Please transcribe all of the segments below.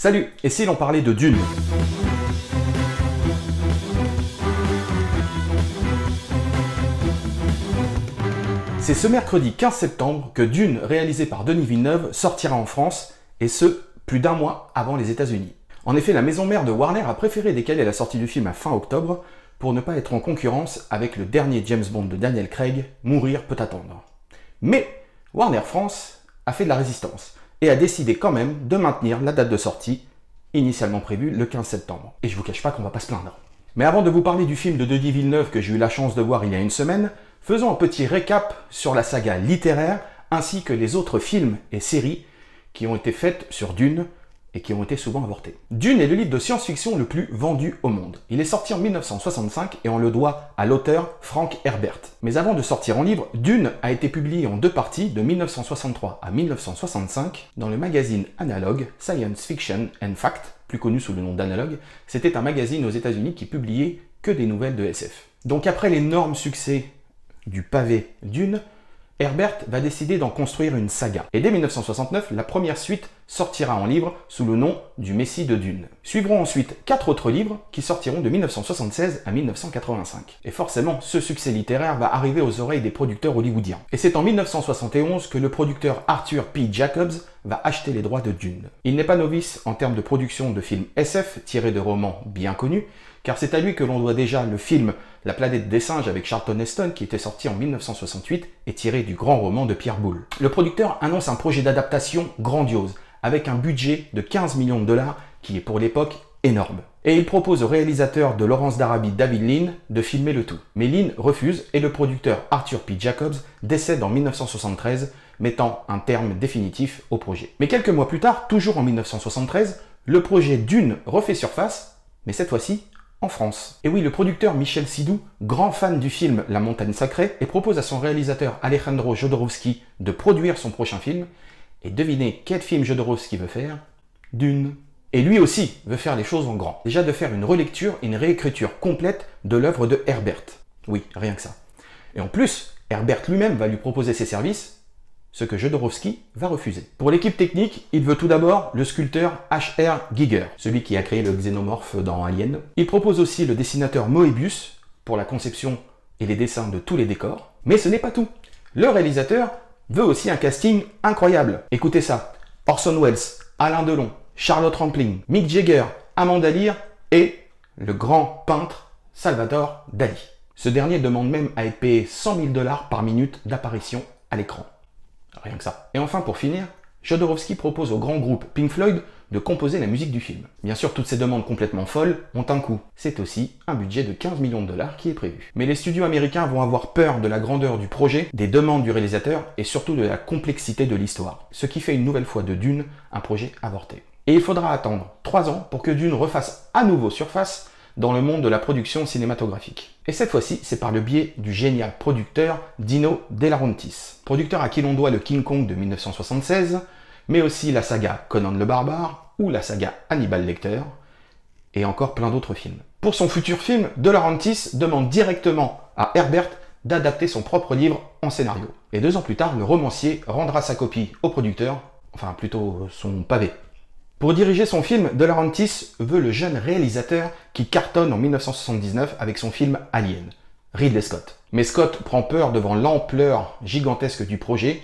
Salut, et si l'on parlait de Dune? C'est ce mercredi 15 septembre que Dune, réalisé par Denis Villeneuve, sortira en France, et ce, plus d'un mois avant les États-Unis. En effet, la maison mère de Warner a préféré décaler la sortie du film à fin octobre pour ne pas être en concurrence avec le dernier James Bond de Daniel Craig, Mourir peut attendre. Mais Warner France a fait de la résistance et a décidé quand même de maintenir la date de sortie, initialement prévue le 15 septembre. Et je vous cache pas qu'on va pas se plaindre. Mais avant de vous parler du film de Denis Villeneuve que j'ai eu la chance de voir il y a une semaine, faisons un petit récap sur la saga littéraire ainsi que les autres films et séries qui ont été faites sur Dune et qui ont été souvent avortés. Dune est le livre de science-fiction le plus vendu au monde. Il est sorti en 1965 et on le doit à l'auteur Frank Herbert. Mais avant de sortir en livre, Dune a été publié en deux parties de 1963 à 1965 dans le magazine Analog, Science Fiction and Fact, plus connu sous le nom d'Analog. C'était un magazine aux États-Unis qui publiait que des nouvelles de SF. Donc après l'énorme succès du pavé Dune, Herbert va décider d'en construire une saga. Et dès 1969, la première suite sortira en livre sous le nom du Messie de Dune. Suivront ensuite 4 autres livres qui sortiront de 1976 à 1985. Et forcément, ce succès littéraire va arriver aux oreilles des producteurs hollywoodiens. Et c'est en 1971 que le producteur Arthur P. Jacobs va acheter les droits de Dune. Il n'est pas novice en termes de production de films SF tirés de romans bien connus, car c'est à lui que l'on doit déjà le film La planète des singes avec Charlton Heston qui était sorti en 1968 et tiré du grand roman de Pierre Boulle. Le producteur annonce un projet d'adaptation grandiose avec un budget de 15 millions de dollars qui est pour l'époque énorme. Et il propose au réalisateur de Lawrence d'Arabie, David Lean, de filmer le tout. Mais Lean refuse et le producteur Arthur P. Jacobs décède en 1973, mettant un terme définitif au projet. Mais quelques mois plus tard, toujours en 1973, le projet Dune refait surface, mais cette fois-ci en France. Et oui, le producteur Michel Sidou, grand fan du film La Montagne Sacrée, et propose à son réalisateur Alejandro Jodorowsky de produire son prochain film. Et devinez quel film Jodorowsky veut faire? Dune. Et lui aussi veut faire les choses en grand. Déjà de faire une relecture et une réécriture complète de l'œuvre de Herbert. Oui, rien que ça. Et en plus, Herbert lui-même va lui proposer ses services, ce que Jodorowsky va refuser. Pour l'équipe technique, il veut tout d'abord le sculpteur H.R. Giger, celui qui a créé le xénomorphe dans Alien. Il propose aussi le dessinateur Moebius pour la conception et les dessins de tous les décors. Mais ce n'est pas tout. Le réalisateur veut aussi un casting incroyable. Écoutez ça. Orson Welles, Alain Delon, Charlotte Rampling, Mick Jagger, Amanda Lear et le grand peintre Salvador Dali. Ce dernier demande même à être payé 100 000 $ par minute d'apparition à l'écran. Rien que ça. Et enfin, pour finir, Jodorowsky propose au grand groupe Pink Floyd de composer la musique du film. Bien sûr, toutes ces demandes complètement folles ont un coût. C'est aussi un budget de 15 millions de dollars qui est prévu. Mais les studios américains vont avoir peur de la grandeur du projet, des demandes du réalisateur et surtout de la complexité de l'histoire. Ce qui fait une nouvelle fois de Dune un projet avorté. Et il faudra attendre 3 ans pour que Dune refasse à nouveau surface dans le monde de la production cinématographique. Et cette fois-ci, c'est par le biais du génial producteur Dino De Laurentiis. Producteur à qui l'on doit le King Kong de 1976, mais aussi la saga Conan le Barbare ou la saga Hannibal Lecter, et encore plein d'autres films. Pour son futur film, De Laurentiis demande directement à Herbert d'adapter son propre livre en scénario. Et 2 ans plus tard, le romancier rendra sa copie au producteur, enfin plutôt son pavé. Pour diriger son film, De Laurentiis veut le jeune réalisateur qui cartonne en 1979 avec son film Alien, Ridley Scott. Mais Scott prend peur devant l'ampleur gigantesque du projet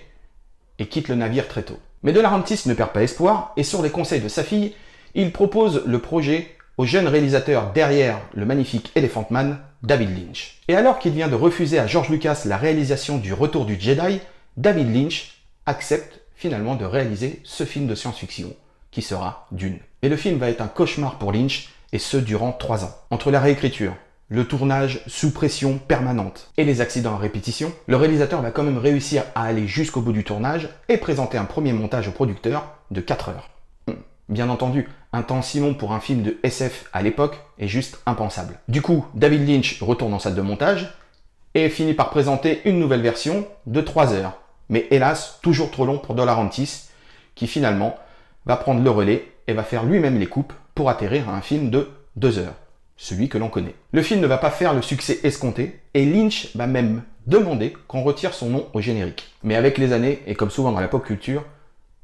et quitte le navire très tôt. Mais De Laurentiis ne perd pas espoir et sur les conseils de sa fille, il propose le projet au jeune réalisateur derrière le magnifique Elephant Man, David Lynch. Et alors qu'il vient de refuser à George Lucas la réalisation du Retour du Jedi, David Lynch accepte finalement de réaliser ce film de science-fiction qui sera Dune. Et le film va être un cauchemar pour Lynch, et ce durant 3 ans. Entre la réécriture, le tournage sous pression permanente et les accidents à répétition, le réalisateur va quand même réussir à aller jusqu'au bout du tournage et présenter un premier montage au producteur de 4 heures. Bien entendu, un temps si long pour un film de SF à l'époque est juste impensable. Du coup, David Lynch retourne en salle de montage et finit par présenter une nouvelle version de 3 heures. Mais hélas, toujours trop long pour De Laurentiis, qui finalement va prendre le relais et va faire lui-même les coupes pour atterrir à un film de 2 heures, celui que l'on connaît. Le film ne va pas faire le succès escompté et Lynch va même demander qu'on retire son nom au générique. Mais avec les années, et comme souvent dans la pop culture,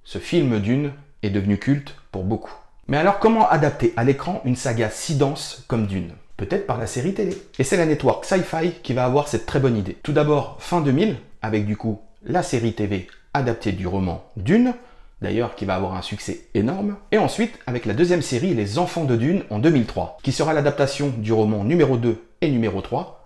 ce film Dune est devenu culte pour beaucoup. Mais alors comment adapter à l'écran une saga si dense comme Dune? Peut-être par la série télé. Et c'est la network Sci-Fi qui va avoir cette très bonne idée. Tout d'abord, fin 2000, avec du coup la série TV adaptée du roman Dune, d'ailleurs qui va avoir un succès énorme. Et ensuite, avec la deuxième série Les Enfants de Dune en 2003, qui sera l'adaptation du roman numéro 2 et numéro 3,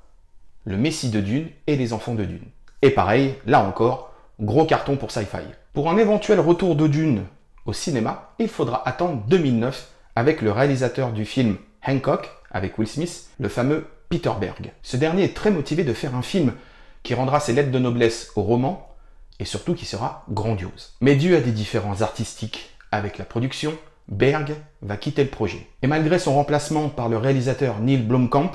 Le Messie de Dune et Les Enfants de Dune. Et pareil, là encore, gros carton pour Sci-Fi. Pour un éventuel retour de Dune au cinéma, il faudra attendre 2009 avec le réalisateur du film Hancock, avec Will Smith, le fameux Peter Berg. Ce dernier est très motivé de faire un film qui rendra ses lettres de noblesse au roman et surtout qui sera grandiose. Mais dû à des différences artistiques avec la production, Berg va quitter le projet. Et malgré son remplacement par le réalisateur Neil Blomkamp,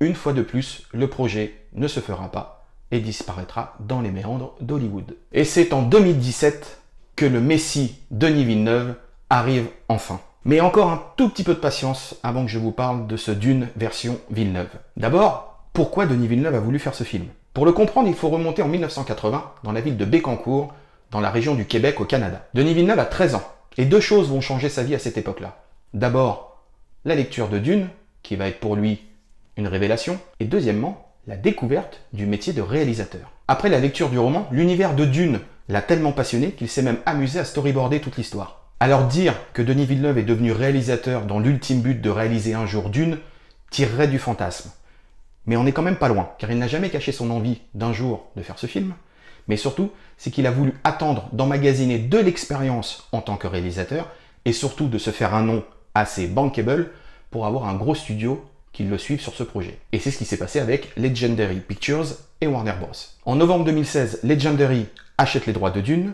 une fois de plus, le projet ne se fera pas et disparaîtra dans les méandres d'Hollywood. Et c'est en 2017 que le Messie Denis Villeneuve arrive enfin. Mais encore un tout petit peu de patience avant que je vous parle de ce Dune version Villeneuve. D'abord, pourquoi Denis Villeneuve a voulu faire ce film? Pour le comprendre, il faut remonter en 1980 dans la ville de Bécancour, dans la région du Québec au Canada. Denis Villeneuve a 13 ans et deux choses vont changer sa vie à cette époque-là. D'abord, la lecture de Dune, qui va être pour lui une révélation, et deuxièmement, la découverte du métier de réalisateur. Après la lecture du roman, l'univers de Dune l'a tellement passionné qu'il s'est même amusé à storyboarder toute l'histoire. Alors dire que Denis Villeneuve est devenu réalisateur dans l'ultime but de réaliser un jour Dune tirerait du fantasme. Mais on n'est quand même pas loin, car il n'a jamais caché son envie d'un jour de faire ce film, mais surtout, c'est qu'il a voulu attendre d'emmagasiner de l'expérience en tant que réalisateur, et surtout de se faire un nom assez bankable pour avoir un gros studio qui le suive sur ce projet. Et c'est ce qui s'est passé avec Legendary Pictures et Warner Bros. En novembre 2016, Legendary achète les droits de Dune.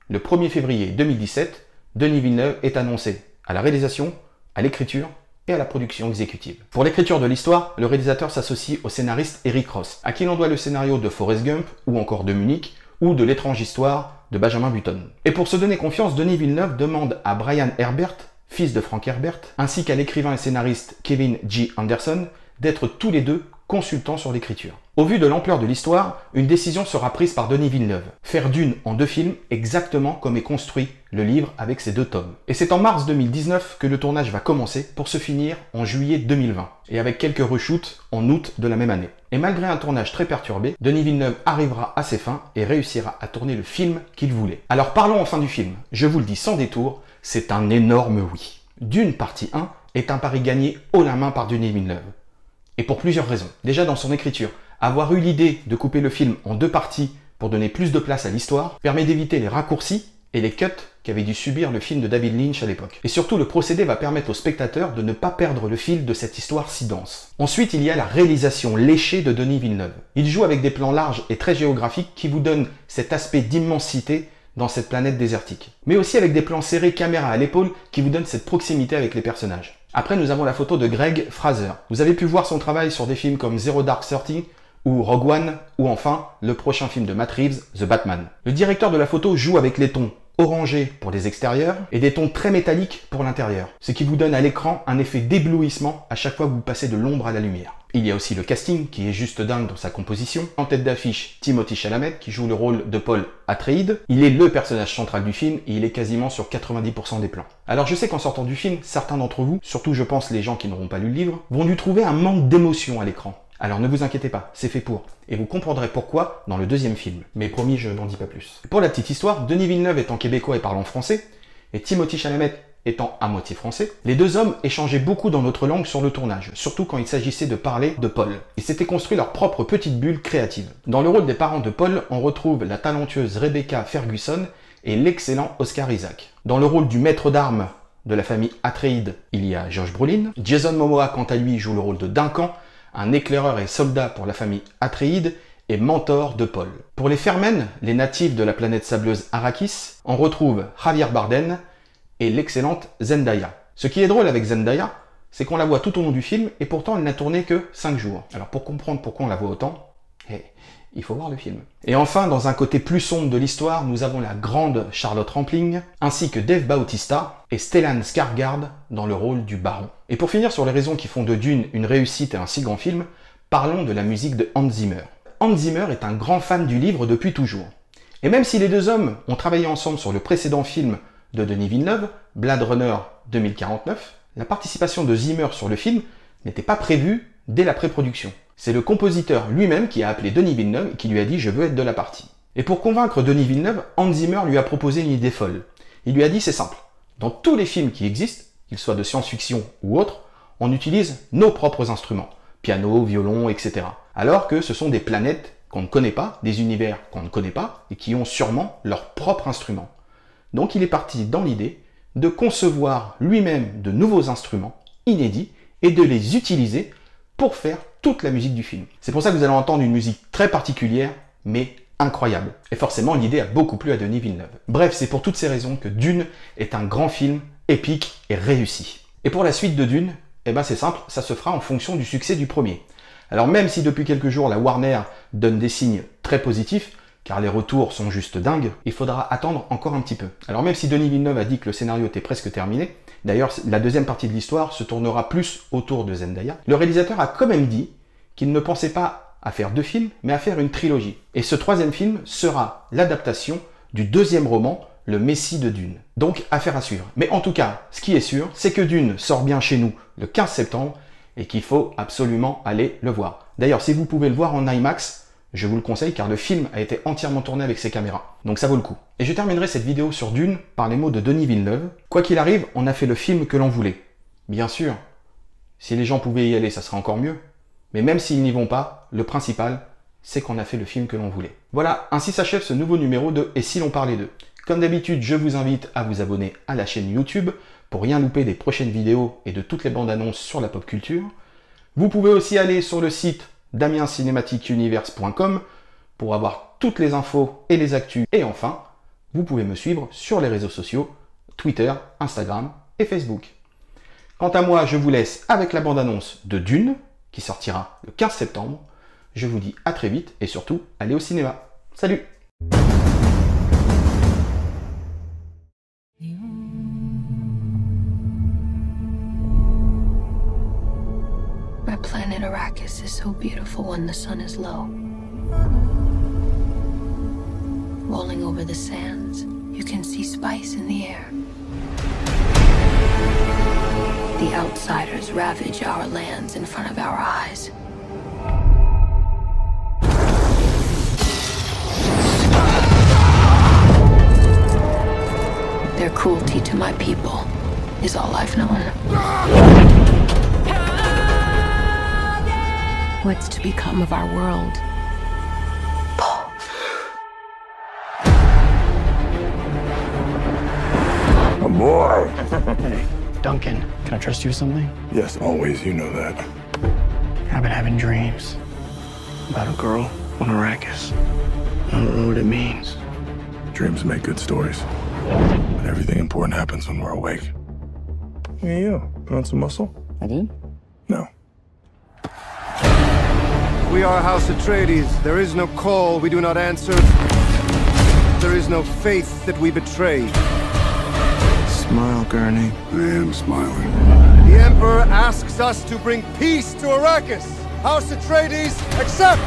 Le 1er février 2017, Denis Villeneuve est annoncé à la réalisation, à l'écriture et à la production exécutive. Pour l'écriture de l'histoire, le réalisateur s'associe au scénariste Eric Ross, à qui l'on doit le scénario de Forrest Gump, ou encore de Munich, ou de L'étrange histoire de Benjamin Button. Et pour se donner confiance, Denis Villeneuve demande à Brian Herbert, fils de Frank Herbert, ainsi qu'à l'écrivain et scénariste Kevin G. Anderson, d'être tous les deux consultants sur l'écriture. Au vu de l'ampleur de l'histoire, une décision sera prise par Denis Villeneuve. Faire Dune en 2 films exactement comme est construit le livre avec ses 2 tomes. Et c'est en mars 2019 que le tournage va commencer pour se finir en juillet 2020. Et avec quelques reshoots en août de la même année. Et malgré un tournage très perturbé, Denis Villeneuve arrivera à ses fins et réussira à tourner le film qu'il voulait. Alors parlons enfin du film. Je vous le dis sans détour, c'est un énorme oui. Dune partie 1 est un pari gagné haut la main par Denis Villeneuve. Et pour plusieurs raisons. Déjà dans son écriture, avoir eu l'idée de couper le film en 2 parties pour donner plus de place à l'histoire permet d'éviter les raccourcis et les cuts qu'avait dû subir le film de David Lynch à l'époque. Et surtout, le procédé va permettre aux spectateurs de ne pas perdre le fil de cette histoire si dense. Ensuite, il y a la réalisation léchée de Denis Villeneuve. Il joue avec des plans larges et très géographiques qui vous donnent cet aspect d'immensité dans cette planète désertique. Mais aussi avec des plans serrés caméra à l'épaule qui vous donnent cette proximité avec les personnages. Après, nous avons la photo de Greg Fraser. Vous avez pu voir son travail sur des films comme Zero Dark Thirty ou Rogue One, ou enfin le prochain film de Matt Reeves, The Batman. Le directeur de la photo joue avec les tons orangés pour les extérieurs et des tons très métalliques pour l'intérieur, ce qui vous donne à l'écran un effet d'éblouissement à chaque fois que vous passez de l'ombre à la lumière. Il y a aussi le casting qui est juste dingue dans sa composition. En tête d'affiche, Timothée Chalamet qui joue le rôle de Paul Atreides. Il est le personnage central du film et il est quasiment sur 90% des plans. Alors je sais qu'en sortant du film, certains d'entre vous, surtout je pense les gens qui n'auront pas lu le livre, vont lui trouver un manque d'émotion à l'écran. Alors ne vous inquiétez pas, c'est fait pour. Et vous comprendrez pourquoi dans le 2e film. Mais promis, je n'en dis pas plus. Pour la petite histoire, Denis Villeneuve étant québécois et parlant français, et Timothée Chalamet étant à moitié français, les 2 hommes échangeaient beaucoup dans notre langue sur le tournage, surtout quand il s'agissait de parler de Paul. Ils s'étaient construit leur propre petite bulle créative. Dans le rôle des parents de Paul, on retrouve la talentueuse Rebecca Ferguson et l'excellent Oscar Isaac. Dans le rôle du maître d'armes de la famille Atreides, il y a Josh Brolin. Jason Momoa, quant à lui, joue le rôle de Duncan, un éclaireur et soldat pour la famille Atreides et mentor de Paul. Pour les Fremen, les natifs de la planète sableuse Arrakis, on retrouve Javier Bardem et l'excellente Zendaya. Ce qui est drôle avec Zendaya, c'est qu'on la voit tout au long du film et pourtant elle n'a tourné que 5 jours. Alors pour comprendre pourquoi on la voit autant, il faut voir le film. Et enfin, dans un côté plus sombre de l'histoire, nous avons la grande Charlotte Rampling, ainsi que Dave Bautista et Stellan Skarsgård dans le rôle du baron. Et pour finir sur les raisons qui font de Dune une réussite et un si grand film, parlons de la musique de Hans Zimmer. Hans Zimmer est un grand fan du livre depuis toujours. Et même si les 2 hommes ont travaillé ensemble sur le précédent film de Denis Villeneuve, Blade Runner 2049, la participation de Zimmer sur le film n'était pas prévue dès la pré-production. C'est le compositeur lui-même qui a appelé Denis Villeneuve et qui lui a dit « je veux être de la partie ». Et pour convaincre Denis Villeneuve, Hans Zimmer lui a proposé une idée folle. Il lui a dit « c'est simple, dans tous les films qui existent, qu'ils soient de science-fiction ou autres, on utilise nos propres instruments, piano, violon, etc. Alors que ce sont des planètes qu'on ne connaît pas, des univers qu'on ne connaît pas, et qui ont sûrement leur propre instrument. Donc il est parti dans l'idée de concevoir lui-même de nouveaux instruments inédits et de les utiliser pour faire toute la musique du film. C'est pour ça que vous allez entendre une musique très particulière, mais incroyable. Et forcément, l'idée a beaucoup plu à Denis Villeneuve. Bref, c'est pour toutes ces raisons que Dune est un grand film, épique et réussi. Et pour la suite de Dune, eh ben c'est simple, ça se fera en fonction du succès du premier. Alors même si depuis quelques jours la Warner donne des signes très positifs, car les retours sont juste dingues, il faudra attendre encore un petit peu. Alors même si Denis Villeneuve a dit que le scénario était presque terminé, d'ailleurs la deuxième partie de l'histoire se tournera plus autour de Zendaya, le réalisateur a quand même dit qu'il ne pensait pas à faire 2 films, mais à faire une trilogie. Et ce 3e film sera l'adaptation du 2e roman, Le Messie de Dune. Donc affaire à suivre. Mais en tout cas, ce qui est sûr, c'est que Dune sort bien chez nous le 15 septembre, et qu'il faut absolument aller le voir. D'ailleurs, si vous pouvez le voir en IMAX, je vous le conseille car le film a été entièrement tourné avec ses caméras. Donc ça vaut le coup. Et je terminerai cette vidéo sur Dune par les mots de Denis Villeneuve. Quoi qu'il arrive, on a fait le film que l'on voulait. Bien sûr, si les gens pouvaient y aller, ça serait encore mieux. Mais même s'ils n'y vont pas, le principal, c'est qu'on a fait le film que l'on voulait. Voilà, ainsi s'achève ce nouveau numéro de Et si l'on parlait d'eux. Comme d'habitude, je vous invite à vous abonner à la chaîne YouTube pour rien louper des prochaines vidéos et de toutes les bandes annonces sur la pop culture. Vous pouvez aussi aller sur le site damiencinematicuniverse.com pour avoir toutes les infos et les actus. Et enfin, vous pouvez me suivre sur les réseaux sociaux, Twitter, Instagram et Facebook. Quant à moi, je vous laisse avec la bande-annonce de Dune, qui sortira le 15 septembre. Je vous dis à très vite et surtout, allez au cinéma. Salut! My planet Arrakis is so beautiful when the sun is low. Rolling over the sands, you can see spice in the air. The outsiders ravage our lands in front of our eyes. Their cruelty to my people is all I've known. What's to become of our world? Paul. A boy. Hey, Duncan, can I trust you with something? Yes, always. You know that. I've been having dreams about a girl on Arrakis. I don't know what it means. Dreams make good stories. But everything important happens when we're awake. Hey, you. Put on some muscle? I did? No. We are House Atreides. There is no call we do not answer. There is no faith that we betray. Smile, Gurney. I am smiling. The Emperor asks us to bring peace to Arrakis. House Atreides accepts!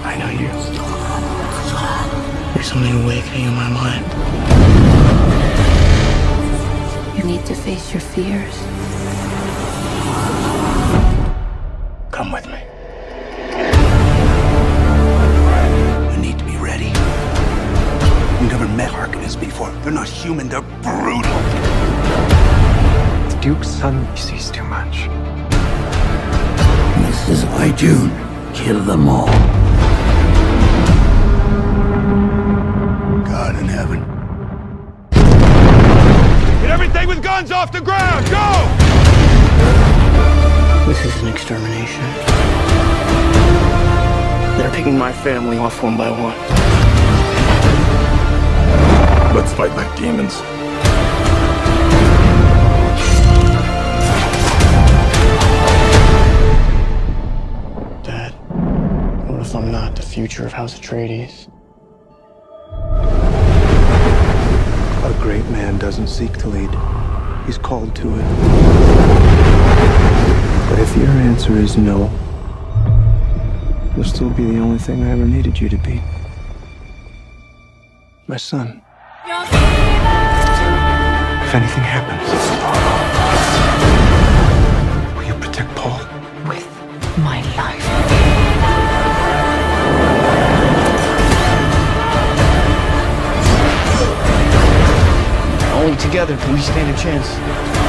I know you. There's something awakening in my mind. You need to face your fears. Come with me. You need to be ready. You never met Harkonnens before. They're not human, they're brutal. The Duke's son sees too much. This is why Dune. Kill them all. God in heaven. Get everything with guns off the ground! Go! This is an extermination. They're picking my family off one by one. Let's fight like demons. Dad, what if I'm not the future of House Atreides? A great man doesn't seek to lead. He's called to it. But if your answer is no, you'll still be the only thing I ever needed you to be. My son. Your If anything happens, will you protect Paul? With my life. Only together can we stand a chance.